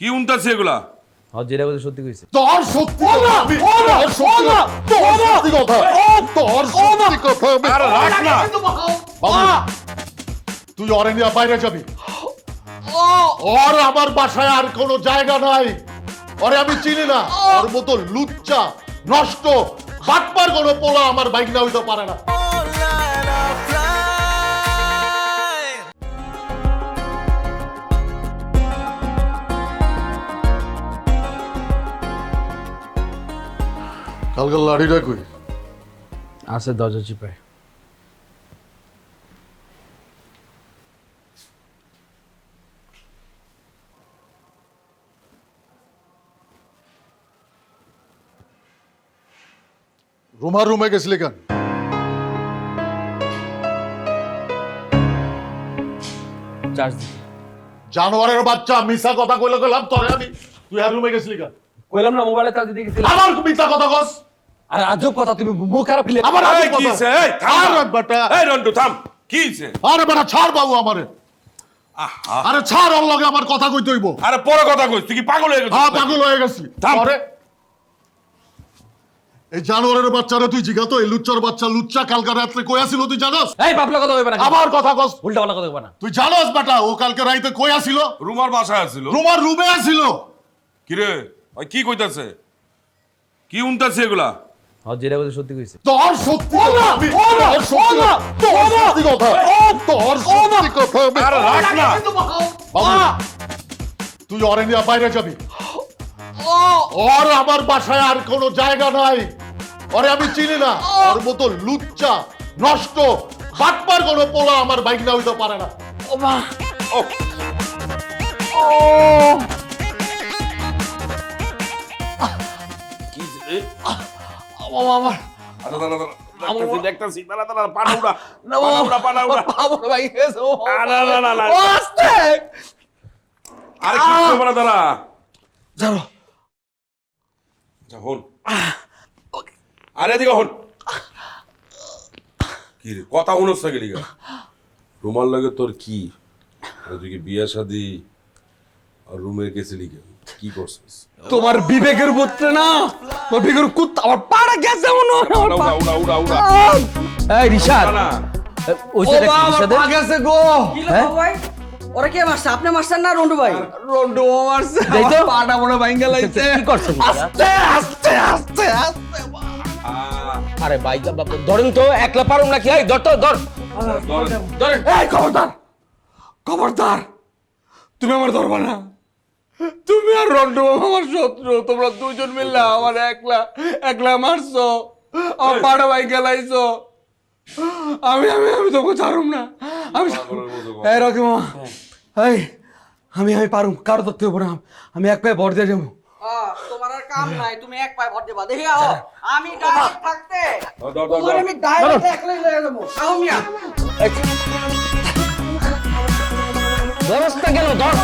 কি উনতাছে এগুলা? যেটা বলতে সত্যি কইছে। তোর সত্যি কথা আমি তোর সত্যি কথা তোর সত্যি কথা আমি আরে রাখ না। বাবু তুই ওরে নিয়ে বাইরে যাবি। ওর আমার বাসায় আর কোনো জায়গা নাই। ওরে আমি চিনি না। ওর মতো লুচ্চা নষ্ট বাটপার কোনো পোলা আমার বাইক না হইতে পারে না। কালকার লাড়িটা কই? আছে দরজা চিপায়। রুমার রুমে গেছিলি কেন? চার্জ দিছি। জানোয়ারের বাচ্চা মিছা কথা কইলে কইলাম তোরে আমি। তুই আর রুমে গেছিলি কেন? কইলাম না মোবাইলে চার্জ দিতে গেছিলাম। আমার মিথ্যা কথা কস। আরে আজব কথা, তুমি মুখ খারাপ ফেলে। আমার এই আজব কি কথা। হইছে? এই থাম আরে না। বেটা এই রন্টু থাম। কি হইছে? আরে বেটা ছাড় বাবু আমারে। আহা। আরে ছাড় ওর লগে আমার কথা কইতে হইব। আরে পরে কথা কইছ, তুই কি পাগল হয়ে গেছিস? হ্যাঁ পাগল হয়ে গেছি। থাম। আরে এই জানোয়ারের বাচ্চারে তুই জিগাতো এই লুচ্চার বাচ্চা লুচ্চা কালকে রাতে কই আছিল তুই জানোস? এই পাপলা কথা কইবা না। আবার কথা কস। উল্টা পাল্টা কথা কইবা না। তুই জানোস বেটা ও কালকে রাতে কই আছিল? রুমার বাসায় আছিল। রুমার রুমে আছিল। কি রে? ওই কি কইতাছে? কি উনতাছে এগুলা? যেটা বলতে সত্যি কইছে। তোর সত্যি কথা আমি তোর সত্যি কথা তোর সত্যি কথা আমি আরে রাখ না। বাবু তুই ওরে নিয়ে বাইরে যাবি। ওর আমার বাসায় আর কোনো জায়গা নাই। ওরে আমি চিনি না। ওর মতো লুচ্চা নষ্ট বাটপার কোনো পোলা আমার বাইক না হইতে পারে না। ও মা। ও কি রে? আমার আরে দাঁড়া দাঁড়া। আমার- দেখতাছি দাঁড়া দাঁড়া পানা উড়া। না পানা উড়া পানা উড়া। আমার ভাই গেছে। না না না না। আস্তে আরে কি খবর দাঁড়া? যাও। আচ্ছা হন। আরে এদিকে হন। কি রে কথা শুনছ না গেলি গা? রুমাল লাগে তোর কি? আর তুই কি বিয়া শাদি আর রুমে গেছিলি কেন? কি করছিস? তোমার বিবেকের পুত্র না, তোমার বিবেকের কুত্তা আমার পাড়া গেছে মনে হয়। আমার উড়া উড়া উড়া উড়া। এই রিশাদ, না ওই যে রিশাদ গেছে গো। কি লো ভাই? ওরা কে মারছে? আপনি মারছেন না রন্টু ভাই? রন্ডু মারছে। দেই তো। পাটা মনে ভাঙা লাইছে। কি করছেন? আস্তে আস্তে আস্তে আস্তে। আরে ভাই ধরেন তো, একলা পারুম নাকি? এই ধর তো ধর। ধরেন। এই খবরদার, খবরদার, তুমি আমার ধরবা না। তুমি আর রন্টু আমার শত্রু। তোমরা দুজন মিললা আমার একলা একলা মারছো, আমার পাড়া ভাই গেলাইছো। আমি আমি আমি তোকে ছাড়ুম না। আমি এই রকি মামা, এই আমি আমি পারুম, কারো ধরতে হবো না। আমি এক পায়ে ভর দিয়ে যাবো। তোমার আর কাম নাই, তুমি এক পায়ে ভর দেবা। দেখি আও, আমি ডাইরেক্ট থাকতে ধর, ধর, তোমার ধর। আমি ডাইরেক্ট একলাই লয়ে যাবো। আও মিয়া। ধরস না কেন? ধর।